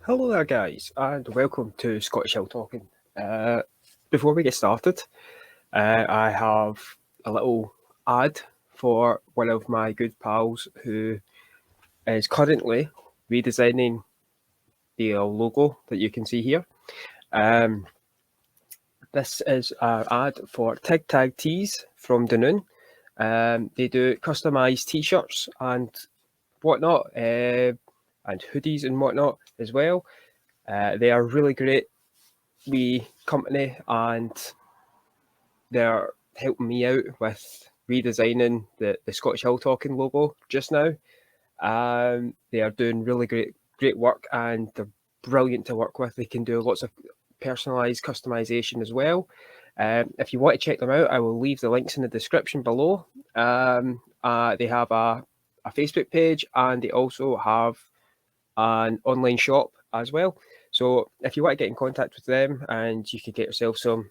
Hello there, guys, and welcome to Scottish Hill Talking. Before we get started, I have a little ad for one of my good pals who is currently redesigning the logo that you can see here. This is an ad for Tig Tag Tees from Dunoon. They do customised t-shirts and whatnot, and hoodies and whatnot as well. They are really great wee company, and they're helping me out with redesigning the Scottish Hill Talking logo just now. They are doing really great work, and they're brilliant to work with. They can do lots of personalised customization as well. If you want to check them out, I will leave the links in the description below. They have a Facebook page, and they also have an online shop as well. So if you want to get in contact with them and you could get yourself some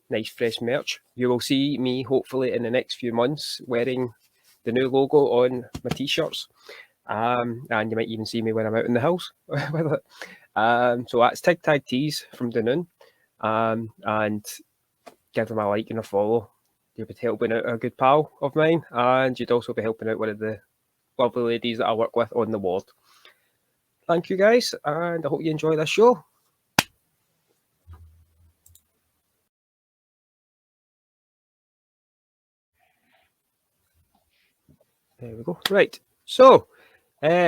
nice fresh merch, you will see me hopefully in the next few months wearing the new logo on my t-shirts. And you might even see me when I'm out in the house with it. So that's Tig Tag Tees from Dunoon. And give them a like and a follow. You'll be helping out a good pal of mine, and you'd also be helping out one of the lovely ladies that I work with on the ward. Thank you, guys, and I hope you enjoy this show. There we go. Right. So,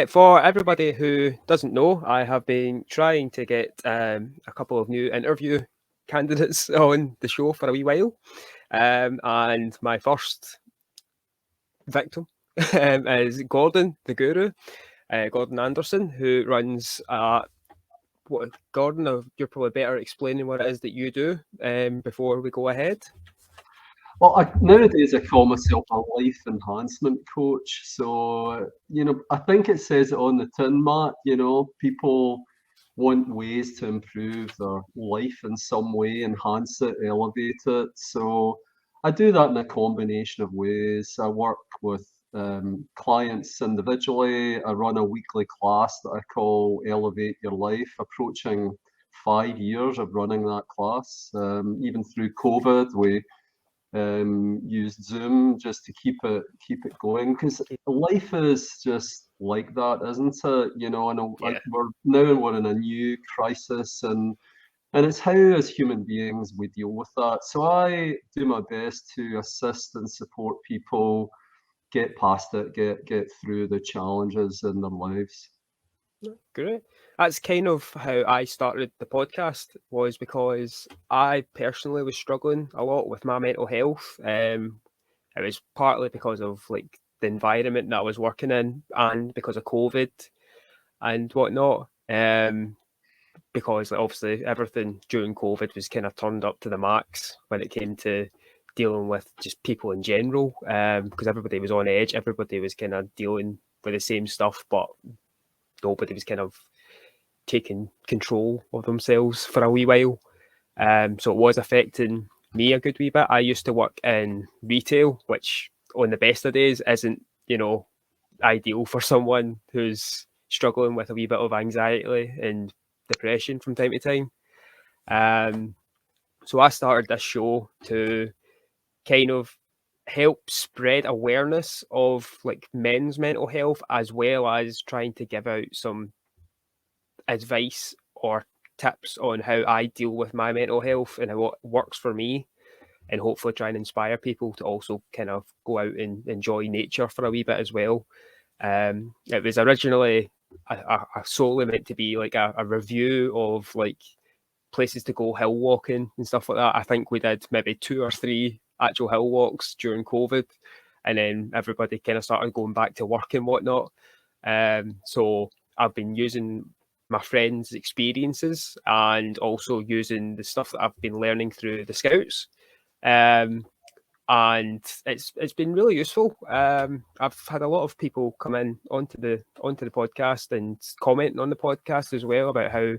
for everybody who doesn't know, I have been trying to get a couple of new interview candidates on the show for a wee while. And my first victim is Gordon, the guru, Gordon Anderson, who runs what, Gordon, you're probably better explaining what it is that you do before we go ahead. Well, nowadays I call myself a life enhancement coach. So, I think it says it on the tin, Matt. People want ways to improve their life in some way, enhance it, elevate it. So, I do that in a combination of ways. I work with clients individually. I run a weekly class that I call Elevate Your Life, approaching 5 years of running that class. Even through COVID, we used Zoom just to keep it going, because life is just like that, isn't it? Yeah. We're in a new crisis, and it's how as human beings we deal with that. So I do my best to assist and support people get past it, get through the challenges in their lives. Great. That's kind of how I started the podcast, was because I personally was struggling a lot with my mental health. It was partly because of like the environment that I was working in, and because of COVID and whatnot. Because like, obviously everything during COVID was kind of turned up to the max when it came to dealing with just people in general. Because everybody was on edge, everybody was kind of dealing with the same stuff, but nobody was kind of taking control of themselves for a wee while. So it was affecting me a good wee bit. I used to work in retail, which on the best of days isn't, ideal for someone who's struggling with a wee bit of anxiety and depression from time to time. Um, so I started this show to kind of help spread awareness of like men's mental health, as well as trying to give out some advice or tips on how I deal with my mental health and how it works for me, and hopefully try and inspire people to also kind of go out and enjoy nature for a wee bit as well. It was originally solely meant to be like a review of like places to go hill walking and stuff like that. I think we did maybe 2 or 3 actual hill walks during COVID, and then everybody kind of started going back to work and whatnot. So I've been using my friends' experiences and also using the stuff that I've been learning through the Scouts. Um, and it's been really useful. I've had a lot of people come in onto the podcast and commenting on the podcast as well about how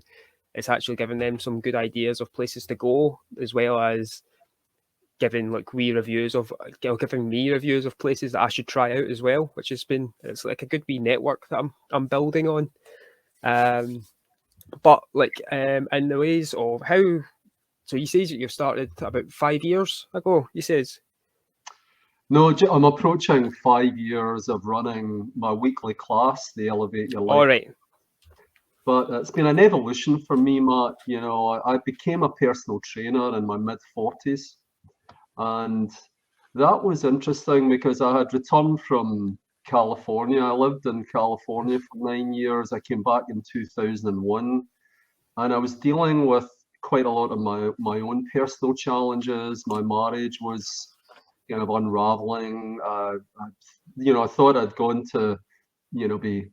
it's actually giving them some good ideas of places to go, as well as giving like giving me reviews of places that I should try out as well, which it's like a good wee network that I'm building on. Um, But like in the ways of how, so you says that you've started about 5 years ago, you says. No, I'm approaching 5 years of running my weekly class, the Elevate Your All Life. right. But it's been an evolution for me, Matt. You know, I became a personal trainer in my mid 40s. And that was interesting because I had returned from California. I lived in California for 9 years. I came back in 2001, and I was dealing with quite a lot of my own personal challenges. My marriage was kind of unraveling. I thought I'd gone to, be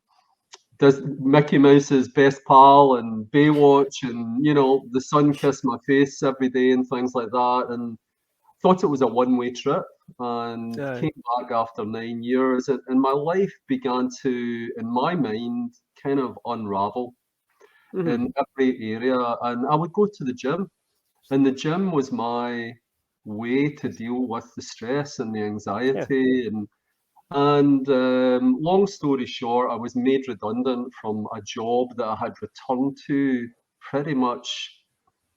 Mickey Mouse's best pal and Baywatch, and the sun kissed my face every day and things like that. And thought it was a one-way trip, and Aye. came back after 9 years, and my life began to, in my mind, kind of unravel Mm-hmm. in every area. And I would go to the gym, and the gym was my way to deal with the stress and the Yeah. anxiety. And long story short, I was made redundant from a job that I had returned to pretty much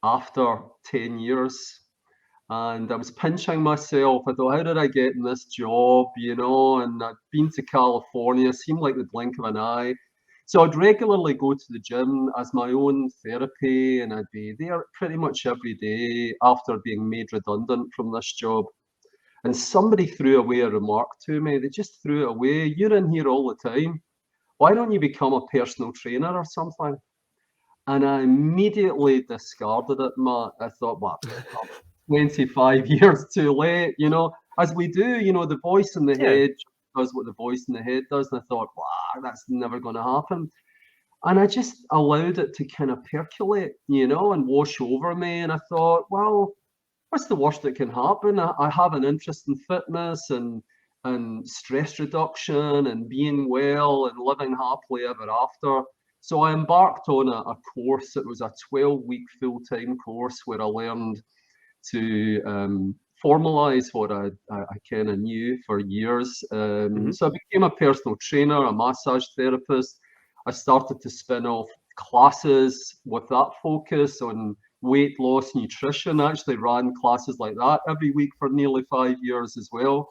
after 10 years. And I was pinching myself. I thought, how did I get in this job? And I'd been to California, seemed like the blink of an eye. So I'd regularly go to the gym as my own therapy, and I'd be there pretty much every day after being made redundant from this job. And somebody threw away a remark to me. They just threw it away. You're in here all the time. Why don't you become a personal trainer or something? And I immediately discarded it, Matt. I thought, well, 25 years too late, as we do, the voice in the Yeah. head does what the voice in the head does. And I thought, wow, that's never going to happen. And I just allowed it to kind of percolate, and wash over me. And I thought, well, what's the worst that can happen? I have an interest in fitness and stress reduction and being well and living happily ever after. So I embarked on a course. It was a 12-week full-time course where I learned to formalize what I kind of knew for years. Mm-hmm. So I became a personal trainer, a massage therapist. I started to spin off classes with that focus on weight loss, nutrition. I actually ran classes like that every week for nearly 5 years as well.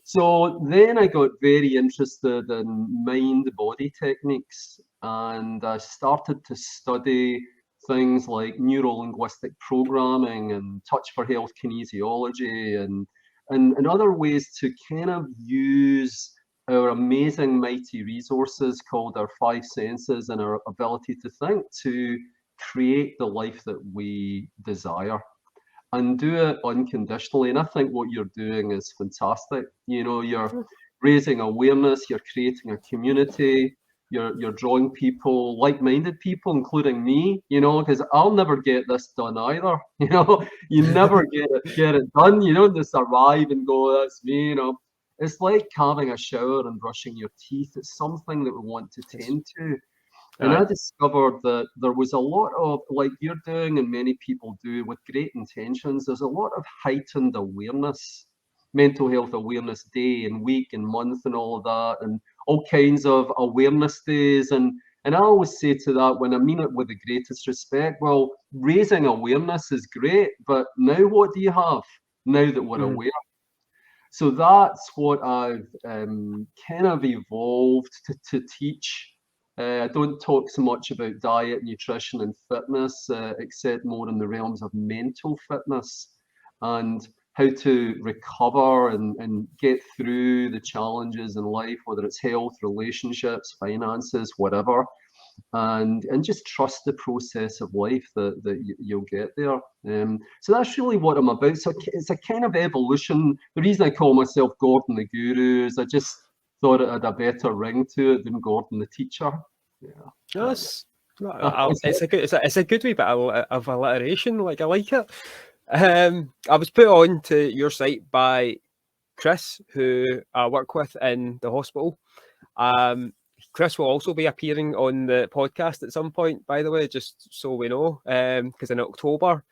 So then I got very interested in mind-body techniques, and I started to study things like neuro-linguistic programming and touch for health kinesiology and other ways to kind of use our amazing mighty resources called our five senses and our ability to think to create the life that we desire and do it unconditionally. And I think what you're doing is fantastic. You're raising awareness, you're creating a community, you're drawing people, like-minded people, including me, because I'll never get this done either. You never get it done. You don't just arrive and go, that's me, It's like having a shower and brushing your teeth. It's something that we want to Yes. tend to. And I Aye. discovered that there was a lot of, like you're doing and many people do with great intentions, there's a lot of heightened awareness, mental health awareness day and week and month and all of that, and all kinds of awareness days. And I always say to that, when I mean it with the greatest respect, well, raising awareness is great, but now what do you have now that we're Mm-hmm. aware? So that's what I've kind of evolved to teach. I don't talk so much about diet, nutrition, and fitness, except more in the realms of mental fitness and how to recover and get through the challenges in life, whether it's health, relationships, finances, whatever, and just trust the process of life that you'll get there. So that's really what I'm about. So it's a kind of evolution. The reason I call myself Gordon the Guru is I just thought it had a better ring to it than Gordon the Teacher. Yeah, No, it's, Is it's it? a good, it's a good wee bit of alliteration. Like I like it. I was put on to your site by Chris, who I work with in the hospital. Um, Chris will also be appearing on the podcast at some point, by the way, just so we know. Because in October,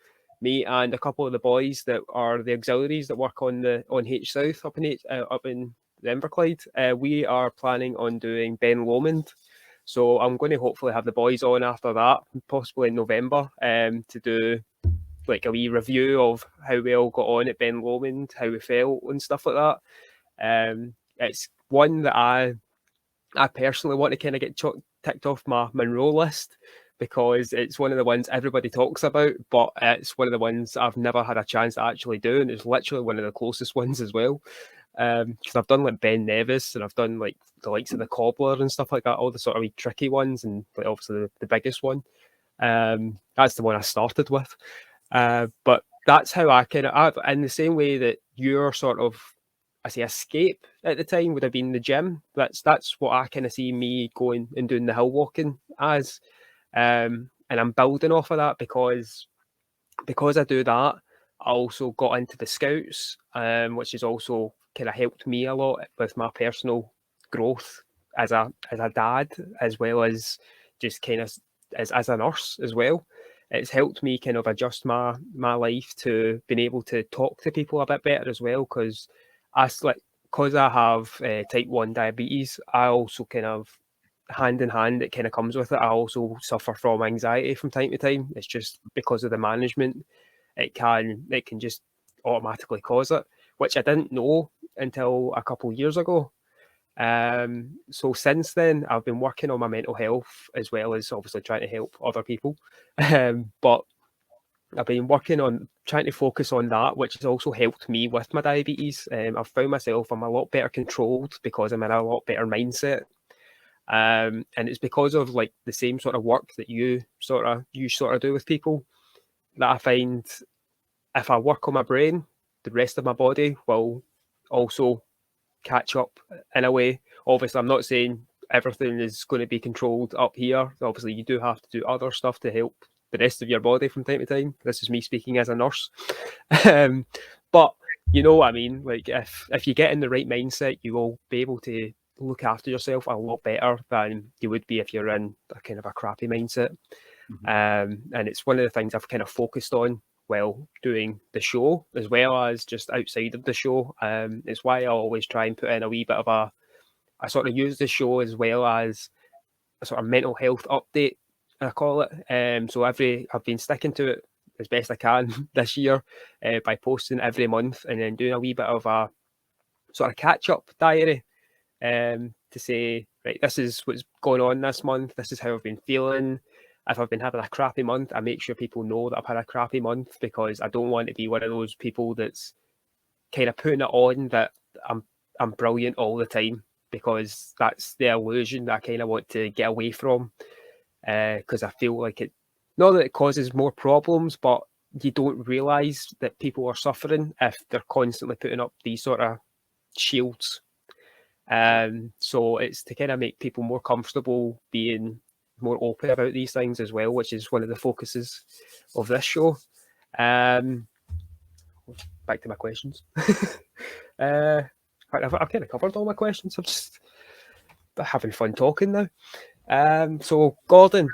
me and a couple of the boys that are the auxiliaries that work on H South up in the Inverclyde, we are planning on doing Ben Lomond. So I'm going to hopefully have the boys on after that, possibly in November, to do like a wee review of how we all got on at Ben Lomond, how we felt and stuff like that. It's one that I personally want to kind of get ticked off my Monroe list because it's one of the ones everybody talks about, but it's one of the ones I've never had a chance to actually do, and it's literally one of the closest ones as well. Because I've done like Ben Nevis and I've done like the likes of the Cobbler and stuff like that, all the sort of wee tricky ones, and like obviously the biggest one. That's the one I started with. But that's how I kind of, in the same way that your sort of, I say, escape at the time would have been the gym. That's what I kind of see me going and doing the hill walking as, and I'm building off of that because I do that. I also got into the Scouts, which has also kind of helped me a lot with my personal growth as a dad, as well as just kind of as a nurse as well. It's helped me kind of adjust my life to being able to talk to people a bit better as well, because because I have type 1 diabetes, I also kind of hand in hand it kind of comes with it. I also suffer from anxiety from time to time. It's just because of the management, it can just automatically cause it, which I didn't know until a couple of years ago. So since then, I've been working on my mental health as well as obviously trying to help other people. But I've been working on trying to focus on that, which has also helped me with my diabetes. I've found myself I'm a lot better controlled because I'm in a lot better mindset. And it's because of like the same sort of work that you sort of do with people that I find if I work on my brain, the rest of my body will also catch up in a way. Obviously, I'm not saying everything is going to be controlled up here. Obviously, you do have to do other stuff to help the rest of your body from time to time. This is me speaking as a nurse. um, but you know what I mean? Like if you get in the right mindset, you will be able to look after yourself a lot better than you would be if you're in a kind of a crappy mindset. And it's one of the things I've kind of focused on while doing the show, as well as just outside of the show. It's why I always try and put in a wee bit of I sort of use the show as well as a sort of mental health update, I call it. So I've been sticking to it as best I can this year by posting every month and then doing a wee bit of a sort of catch up diary to say, right, this is what's going on this month. This is how I've been feeling. If I've been having a crappy month, I make sure people know that I've had a crappy month because I don't want to be one of those people that's kind of putting it on that I'm I'm brilliant all the time because that's the illusion that I kind of want to get away from because I feel like it, not that it causes more problems, but you don't realise that people are suffering if they're constantly putting up these sort of shields. So it's to kind of make people more comfortable being more open about these things as well, which is one of the focuses of this show. Um, Back to my questions. I've kind of covered all my questions. I'm just having fun talking now. So Gordon,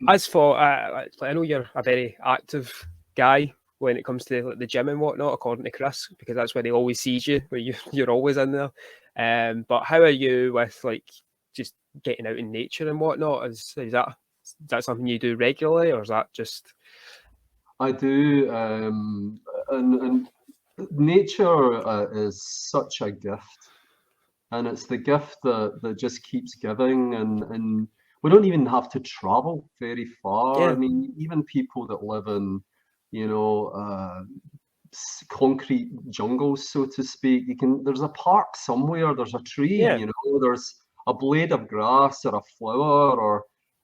as for I know you're a very active guy when it comes to like, the gym and whatnot, according to Chris, because that's where he always sees you, where you're always in there. But how are you with like just getting out in nature and whatnot? Is that something you do regularly, or is that just I do, and nature is such a gift, and it's the gift that just keeps giving, and we don't even have to travel very far. I yeah, mean, even people that live in, you know, concrete jungles, so to speak. There's a park somewhere, there's a tree, yeah, there's a blade of grass or a flower,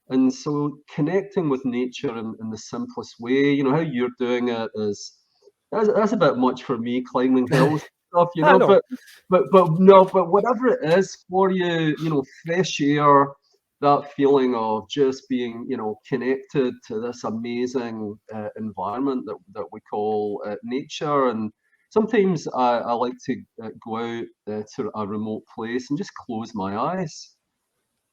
and so connecting with nature in the simplest way, how you're doing it that's a bit much for me, climbing hills and stuff, I know, but no, but whatever it is for you, fresh air, that feeling of just being, connected to this amazing environment that we call nature. And sometimes I like to go out to a remote place and just close my eyes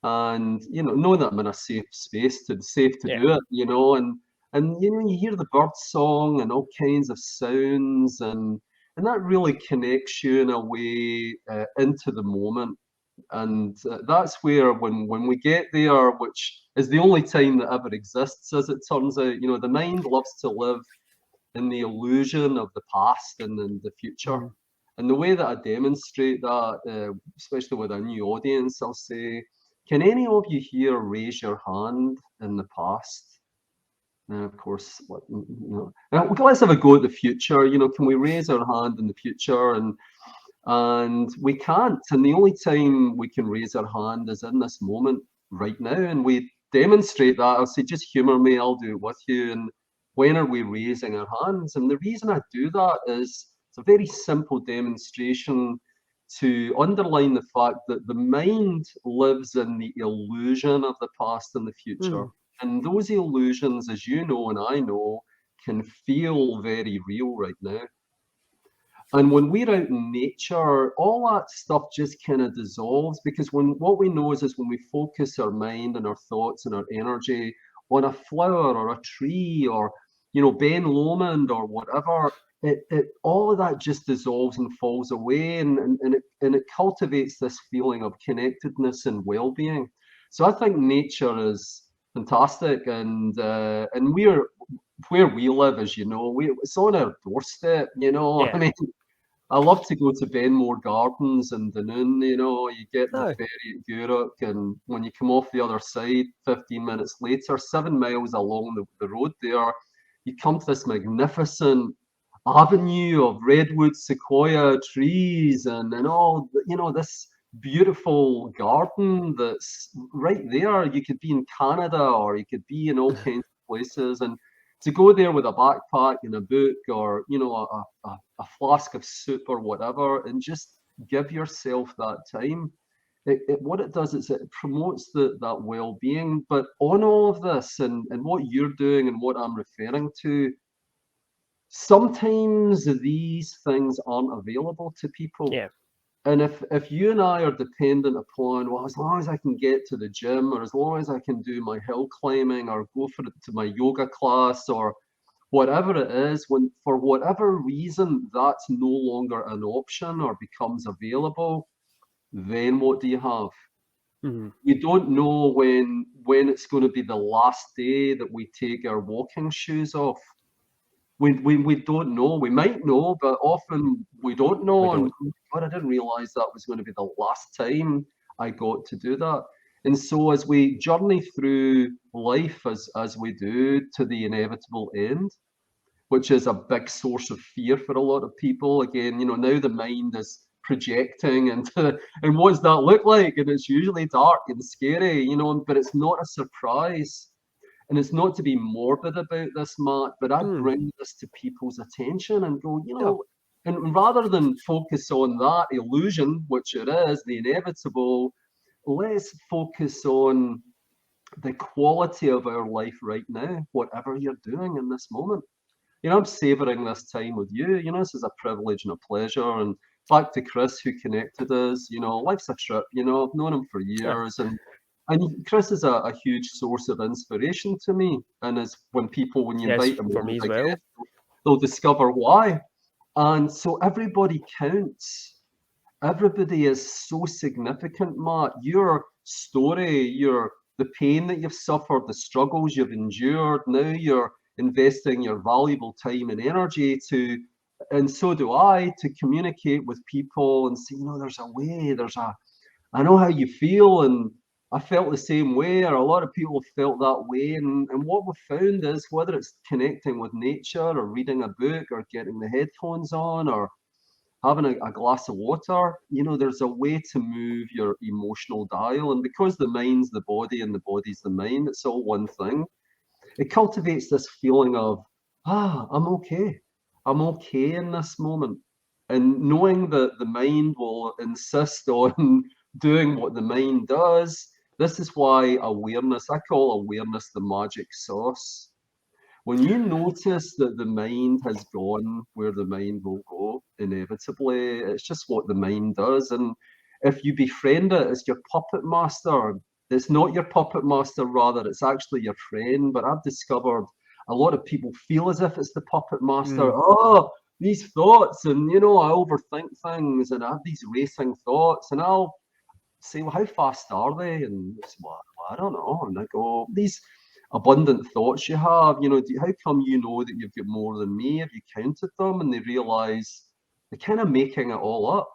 and know that I'm in a safe to yeah. do it, and you hear the bird song and all kinds of sounds, and that really connects you in a way into the moment. And that's where, when we get there, which is the only time that ever exists, as it turns out, the mind loves to live in the illusion of the past and in the future. Mm. And the way that I demonstrate that, especially with a new audience, I'll say, can any of you here raise your hand in the past? Now, of course, let's have a go at the future. Can we raise our hand in the future? And we can't. And the only time we can raise our hand is in this moment right now. And we demonstrate that. I'll say, just humor me, I'll do it with you. And when are we raising our hands? And the reason I do that is it's a very simple demonstration to underline the fact that the mind lives in the illusion of the past and the future. Mm. And those illusions, as you know and I know, can feel very real right now. And when we're out in nature, all that stuff just kind of dissolves, because what we know is when we focus our mind and our thoughts and our energy on a flower or a tree or, Ben Lomond or whatever, it all of that just dissolves and falls away, and it cultivates this feeling of connectedness and well-being. So I think nature is fantastic, and we're where we live, as you know, it's on our doorstep. I Yeah. mean, I love to go to Benmore Gardens in Dunoon. You get the Oh. ferry at Gourock, and when you come off the other side, 15 minutes later, 7 miles along the road there, you come to this magnificent avenue of redwood sequoia trees and all, this beautiful garden that's right there. You could be in Canada or you could be in all kinds of places. And to go there with a backpack and a book, or a flask of soup or whatever, and just give yourself that time, what it does is it promotes that well-being. But on all of this, and what you're doing and what I'm referring to, sometimes these things aren't available to people. Yeah. And if you and I are dependent upon, well, as long as I can get to the gym, or as long as I can do my hill climbing, or go to my yoga class, or whatever it is, when for whatever reason that's no longer an option or becomes available, then what do you have? Mm. You don't know when it's going to be the last day that we take our walking shoes off. We don't know. We might know, but often we don't We know. And don't. God, I didn't realize that was going to be the last time I got to do that. And so as we journey through life, as we do, to the inevitable end, which is a big source of fear for a lot of people. Again, now the mind is projecting into, and what does that look like? And it's usually dark and scary, but it's not a surprise. And it's not to be morbid about this, Matt, but I Mm. bring this to people's attention and go, No. and rather than focus on that illusion, which it is, the inevitable, let's focus on the quality of our life right now, whatever you're doing in this moment. I'm savoring this time with you. This is a privilege and a pleasure. And back to Chris, who connected us. Life's a trip. I've known him for Yeah. years, and Chris is a huge source of inspiration to me. And it's when you Yes, invite him for on me as as a well. guest, they'll discover why. And so everybody counts. Everybody is so significant, Matt. Your story, the pain that you've suffered, the struggles you've endured. Now you're investing your valuable time and energy and so do I, to communicate with people and say, there's a way, I know how you feel, and I felt the same way, or a lot of people have felt that way. And what we've found is, whether it's connecting with nature or reading a book or getting the headphones on or having a glass of water, there's a way to move your emotional dial. And because the mind's the body and the body's the mind, it's all one thing. It cultivates this feeling of, I'm okay. I'm okay in this moment. And knowing that the mind will insist on doing what the mind does, this is why awareness, I call awareness the magic sauce. When you notice that the mind has gone where the mind will go, inevitably, it's just what the mind does. And if you befriend it as your puppet master, it's not your puppet master, rather, it's actually your friend. But I've discovered a lot of people feel as if it's the puppet master. Mm. Oh, these thoughts, and I overthink things, and I have these racing thoughts, and say, well, how fast are they? And I say, well, I don't know. And I go, these abundant thoughts you have, how come you know that you've got more than me? Have you counted them? And they realize they're kind of making it all up.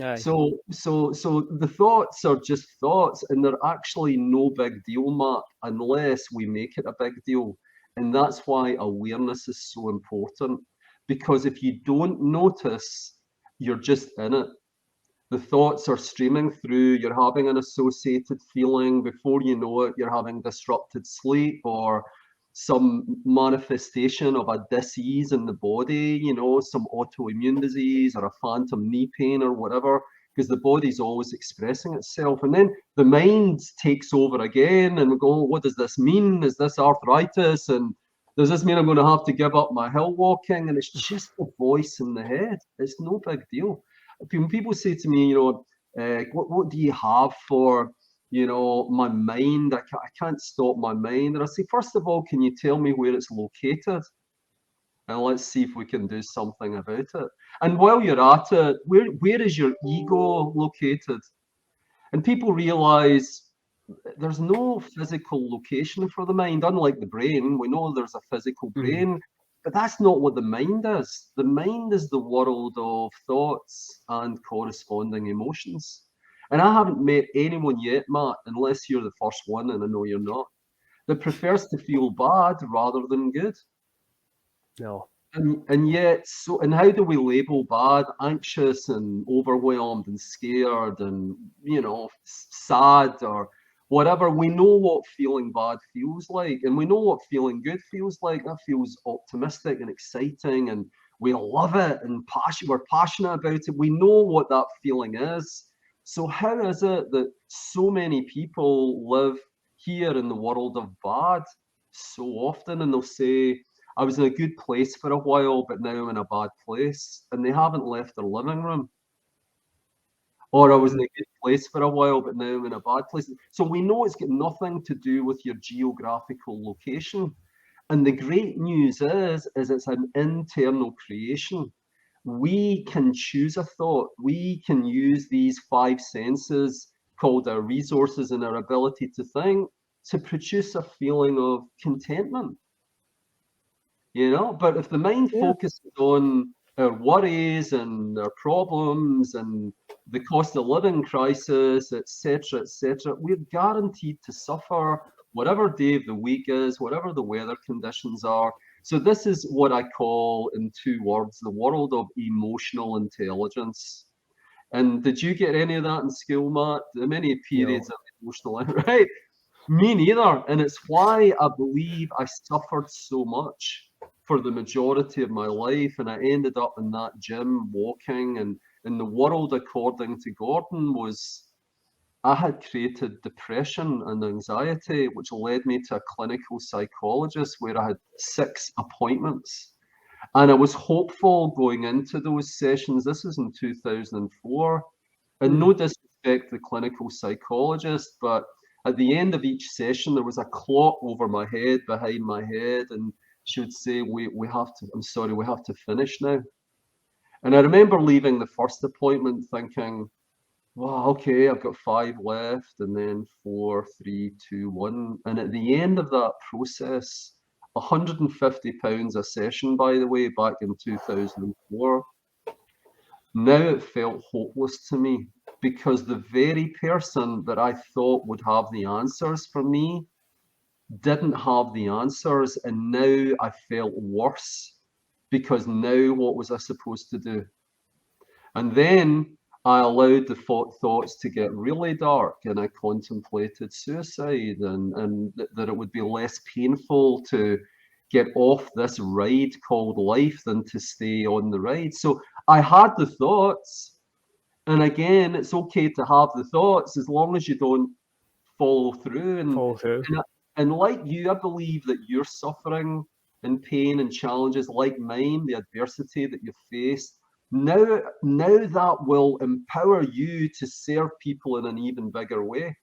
Aye. So the thoughts are just thoughts, and they're actually no big deal, Matt, unless we make it a big deal. And that's why awareness is so important. Because if you don't notice, you're just in it. The thoughts are streaming through, you're having an associated feeling. Before you know it, you're having disrupted sleep or some manifestation of a disease in the body, some autoimmune disease or a phantom knee pain or whatever, because the body's always expressing itself. And then the mind takes over again, and we go, what does this mean? Is this arthritis? And does this mean I'm going to have to give up my hill walking? And it's just the voice in the head. It's no big deal. When people say to me, what do you have for, my mind? I can't stop my mind. And I say, first of all, can you tell me where it's located? And let's see if we can do something about it. And while you're at it, where is your ego located? And people realize there's no physical location for the mind, unlike the brain. We know there's a physical brain, but that's not what the mind is. The mind is the world of thoughts and corresponding emotions. And I haven't met anyone yet, Matt, unless you're the first one, and I know you're not, that prefers to feel bad rather than good. No. And yet, and how do we label bad? Anxious and overwhelmed and scared and, sad or whatever. We know what feeling bad feels like, and we know what feeling good feels like. That feels optimistic and exciting, and we love it, and we're passionate about it. We know what that feeling is. So how is it that so many people live here in the world of bad so often, and they'll say, I was in a good place for a while, but now I'm in a bad place, and they haven't left their living room. Or I was in a good place for a while, but now I'm in a bad place. So we know it's got nothing to do with your geographical location. And the great news is it's an internal creation. We can choose a thought. We can use these five senses called our resources and our ability to think to produce a feeling of contentment. But if the mind focuses on our worries and our problems and the cost of living crisis, etc., we're guaranteed to suffer whatever day of the week is, whatever the weather conditions are. So this is what I call, in two words, the world of emotional intelligence. And did you get any of that in school, Matt? Many periods of emotional, right? Me neither. And it's why I believe I suffered so much for the majority of my life. And I ended up in that gym walking. And in the world, according to Gordon, I had created depression and anxiety, which led me to a clinical psychologist where I had 6 appointments. And I was hopeful going into those sessions. This was in 2004. And no disrespect to the clinical psychologist, but at the end of each session, there was a clock over my head, behind my head, and she would say, we have to finish now. And I remember leaving the first appointment thinking, wow, okay, I've got 5 left, and then 4, 3, 2, 1. And at the end of that process, £150 a session, by the way, back in 2004, now it felt hopeless to me, because the very person that I thought would have the answers for me didn't have the answers. And now I felt worse, because now what was I supposed to do? And then I allowed the thoughts to get really dark, and I contemplated suicide, and that it would be less painful to get off this ride called life than to stay on the ride. So I had the thoughts. And again, it's okay to have the thoughts as long as you don't follow through. And like you, I believe that your suffering and pain and challenges like mine, the adversity that you've faced, now that will empower you to serve people in an even bigger way.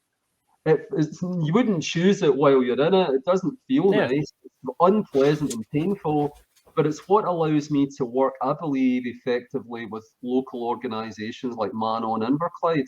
You wouldn't choose it while you're in it. It doesn't feel nice. It's unpleasant and painful, but it's what allows me to work, I believe, effectively with local organisations like Man On Inverclyde.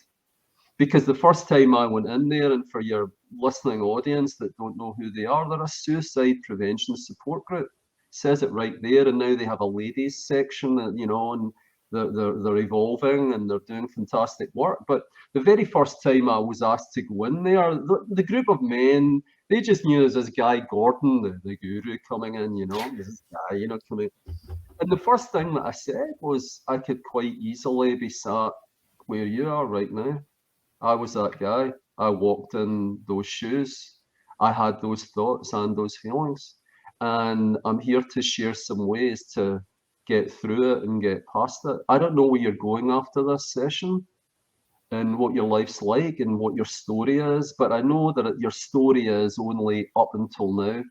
Because the first time I went in there, and for your listening audience that don't know who they are, they're a suicide prevention support group. Says it right there, and now they have a ladies section, and they're evolving and they're doing fantastic work. But the very first time I was asked to go in there, the group of men, they just knew there's this guy Gordon, the guru coming in, there's this guy, coming. And the first thing that I said was I could quite easily be sat where you are right now. I was that guy. I walked in those shoes. I had those thoughts and those feelings. And I'm here to share some ways to get through it and get past it. I don't know where you're going after this session and what your life's like and what your story is, but I know that your story is only up until now.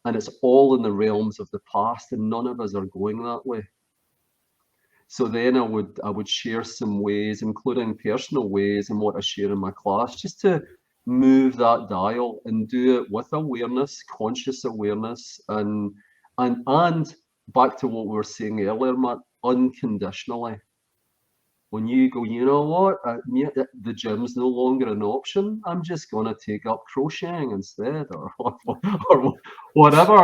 And it's all in the realms of the past, and none of us are going that way. So then I would share some ways, including personal ways and what I share in my class, just to move that dial and do it with awareness, conscious awareness, and back to what we were saying earlier, Matt, unconditionally. When you go, you know what, the gym's no longer an option. I'm just going to take up crocheting instead, or whatever,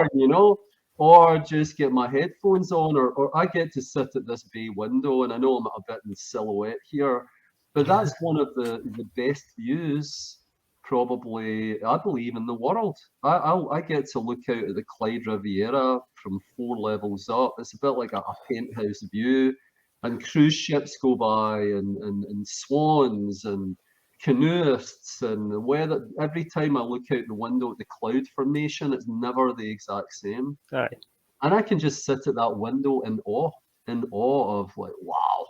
or just get my headphones on, or I get to sit at this bay window, and I know I'm a bit in silhouette here, but that's one of the best views, probably, I believe, in the world. I get to look out at the Clyde Riviera from 4 levels up. It's a bit like a penthouse view. And cruise ships go by, and swans and canoeists, and the weather. Every time I look out the window at the cloud formation, it's never the exact same. Aye. And I can just sit at that window in awe of like, wow,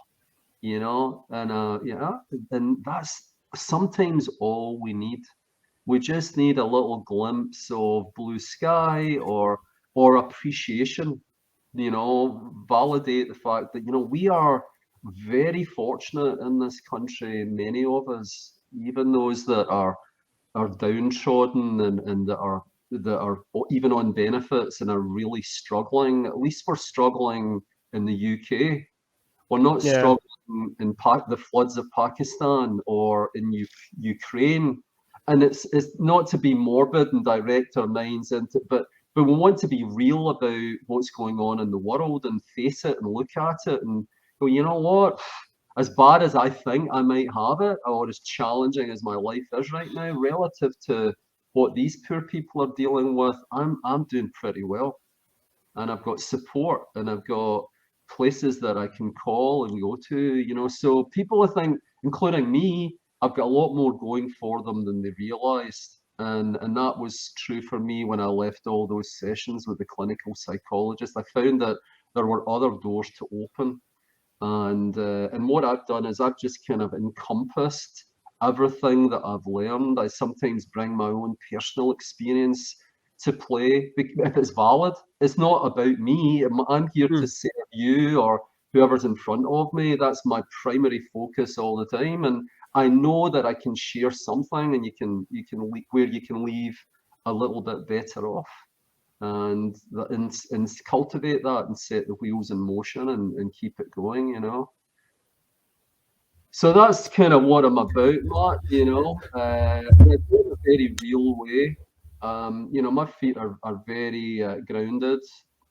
and that's sometimes all we need. We just need a little glimpse of blue sky or appreciation, validate the fact that, we are very fortunate in this country, many of us, even those that are downtrodden and that are even on benefits and are really struggling. At least we're struggling in the UK. We're not Yeah. struggling in the floods of Pakistan or in Ukraine. And it's not to be morbid and direct our minds into, but we want to be real about what's going on in the world and face it and look at it and go, you know what? As bad as I think I might have it, or as challenging as my life is right now, relative to what these poor people are dealing with, I'm doing pretty well. And I've got support, and I've got places that I can call and go to, so people, I think, including me, I've got a lot more going for them than they realized. And that was true for me when I left all those sessions with the clinical psychologist. I found that there were other doors to open. And what I've done is I've just kind of encompassed everything that I've learned. I sometimes bring my own personal experience to play if it's valid. It's not about me. I'm here to serve you or whoever's in front of me. That's my primary focus all the time. And I know that I can share something, and you can leave a little bit better off, and cultivate that and set the wheels in motion and keep it going, So that's kind of what I'm about, Matt, in a very real way. My feet are very grounded.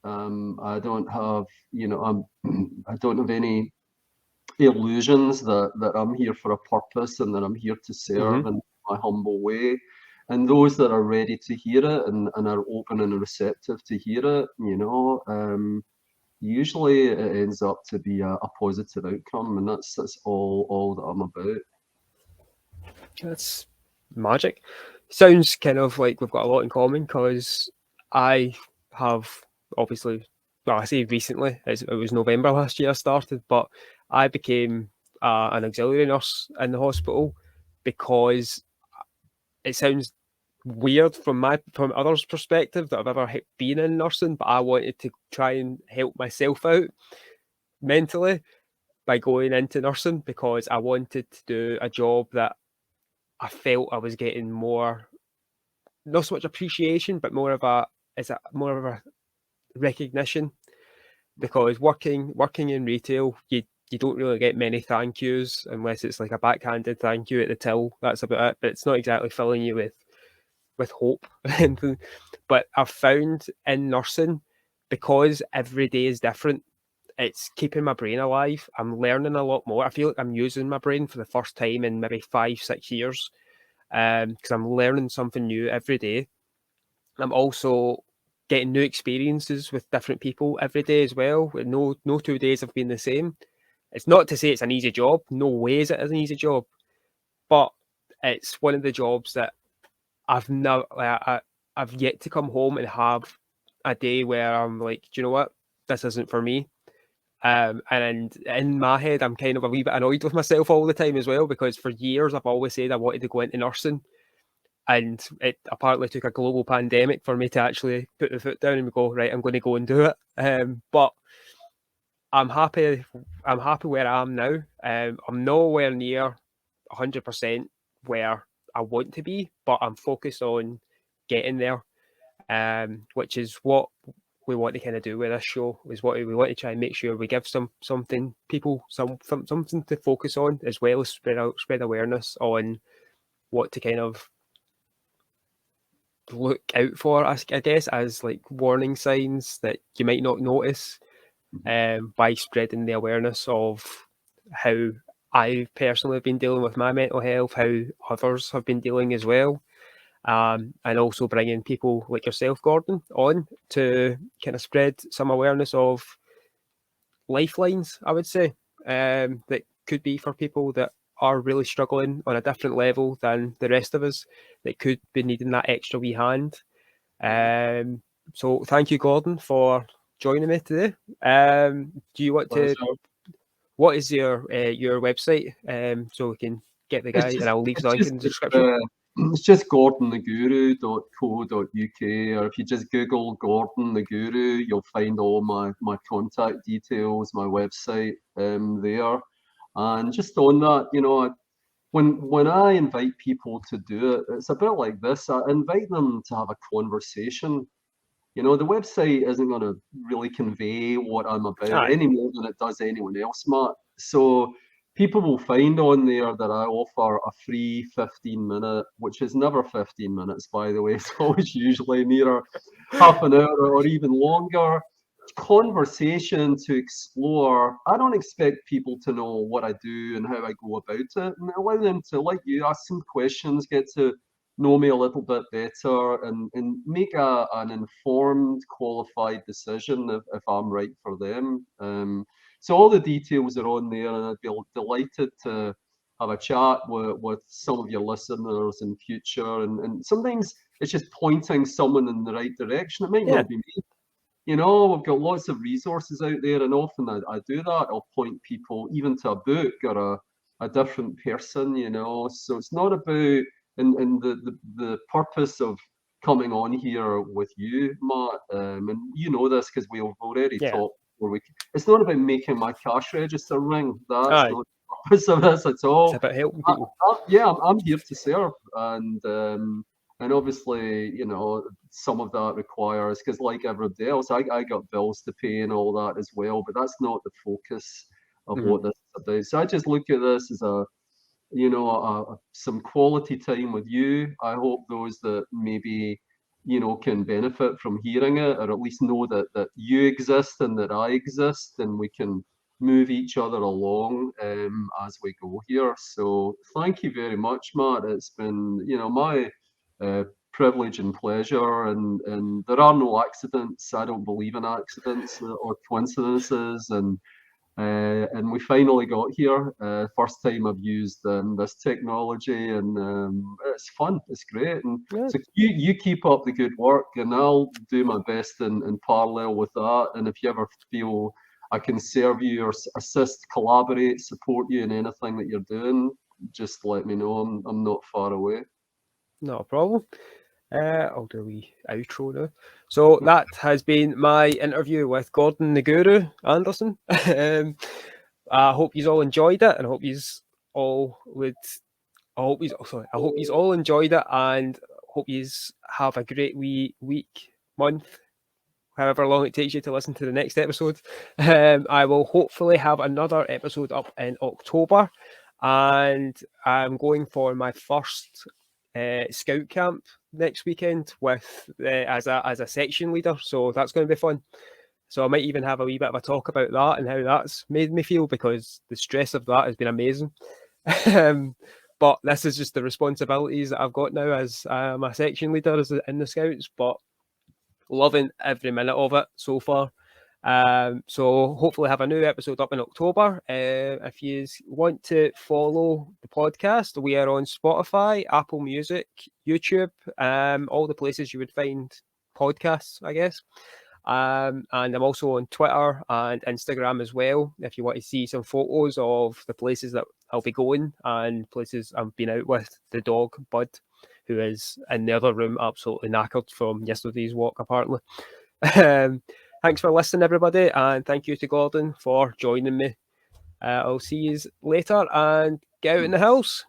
I don't have, I don't have any illusions that I'm here for a purpose and that I'm here to serve in my humble way. And those that are ready to hear it and are open and receptive to hear it, usually it ends up to be a positive outcome, and that's all that I'm about. That's magic. Sounds kind of like we've got a lot in common, because I have obviously, well, I say recently, it was November last year I started, but I became an auxiliary nurse in the hospital because it sounds weird from others' perspective that I've ever been in nursing, but I wanted to try and help myself out mentally by going into nursing, because I wanted to do a job that I felt I was getting more, not so much appreciation, but more of a recognition. Because working in retail, you don't really get many thank yous unless it's like a backhanded thank you at the till. That's about it. But it's not exactly filling you with hope. But I've found in nursing, because every day is different, it's keeping my brain alive. I'm learning a lot more. I feel like I'm using my brain for the first time in maybe 5, 6 years, because I'm learning something new every day. I'm also getting new experiences with different people every day as well. No 2 days have been the same. It's not to say it's an easy job. No way is it an easy job, but it's one of the jobs that I've never. I've yet to come home and have a day where I'm like, do you know what? This isn't for me. And in my head, I'm kind of a wee bit annoyed with myself all the time as well, because for years I've always said I wanted to go into nursing, and it apparently took a global pandemic for me to actually put the foot down and go, right, I'm going to go and do it. But I'm happy. I'm happy where I am now. I'm nowhere near 100% where I want to be, but I'm focused on getting there, which is what we want to kind of do with this show. Is what we want to try and make sure we give something people something to focus on, as well as spread awareness on what to kind of look out for, I guess, as like warning signs that you might not notice, by spreading the awareness of how I personally have been dealing with my mental health, how others have been dealing as well, and also bringing people like yourself, Gordon, on to kind of spread some awareness of lifelines, I would say, that could be for people that are really struggling on a different level than the rest of us, that could be needing that extra wee hand. Um, so thank you, Gordon, for joining me today. Do you want to? Pleasure. What is your website? So we can get the guy, It's and just I'll leave the it's link just in the description. it's just gordontheguru.co.uk, or if you just Google Gordon the Guru, you'll find all my contact details, my website there. And just on that, when I invite people to do it, it's a bit like this. I invite them to have a conversation. The website isn't going to really convey what I'm about Aye, any more than it does anyone else, Matt. So people will find on there that I offer a free 15-minute, which is never 15 minutes, by the way. It's always usually nearer half an hour or even longer conversation to explore. I don't expect people to know what I do and how I go about it, and allow them to, like you, ask some questions, get to know me a little bit better, and make an informed, qualified decision if I'm right for them. So all the details are on there, and I'd be delighted to have a chat with some of your listeners in future. And sometimes it's just pointing someone in the right direction. It might yeah, not be me. We've got lots of resources out there, and often I do that. I'll point people even to a book or a different person, So it's not about, and the purpose of coming on here with you, Matt, and you know this because we've already yeah, talked for a week. It's not about making my cash register ring. That's aye. not the purpose of this at It's all. about helping people. Yeah, I'm here to serve, and obviously, some of that requires, because like everybody else, I got bills to pay and all that as well, but that's not the focus of Mhm. what this is about. So I just look at this as some quality time with you. I hope those that maybe, can benefit from hearing it, or at least know that you exist and that I exist, and we can move each other along as we go here. So thank you very much, Matt. It's been, my uh, privilege and pleasure, and there are no accidents. I don't believe in accidents or coincidences, and we finally got here. First time I've used this technology, and it's fun. It's great. And Yeah. so you keep up the good work, and I'll do my best in parallel with that. And if you ever feel I can serve you or assist, collaborate, support you in anything that you're doing, just let me know. I'm not far away. Not a problem. I'll do a wee outro now. So that has been my interview with Gordon the Guru Anderson. I hope you all enjoyed it, and I hope you all would. I hope you sorry. I hope you all enjoyed it, and hope you have a great wee week, month, however long it takes you to listen to the next episode. I will hopefully have another episode up in October, and I'm going for my first scout camp next weekend with as a section leader. So that's going to be fun. So I might even have a wee bit of a talk about that and how that's made me feel, because the stress of that has been amazing. But this is just the responsibilities that I've got now as I'm a section leader in the Scouts, but loving every minute of it so far. So hopefully have a new episode up in October. If you want to follow the podcast, we are on Spotify, Apple Music, YouTube, all the places you would find podcasts, I guess. And I'm also on Twitter and Instagram as well. If you want to see some photos of the places that I'll be going and places I've been out with the dog, Bud, who is in the other room, absolutely knackered from yesterday's walk, apparently. Thanks for listening, everybody, and thank you to Gordon for joining me. I'll see you later, and get out in the house.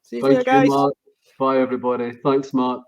See you later, Thank you, guys. Matt. Bye, everybody. Thanks, Matt.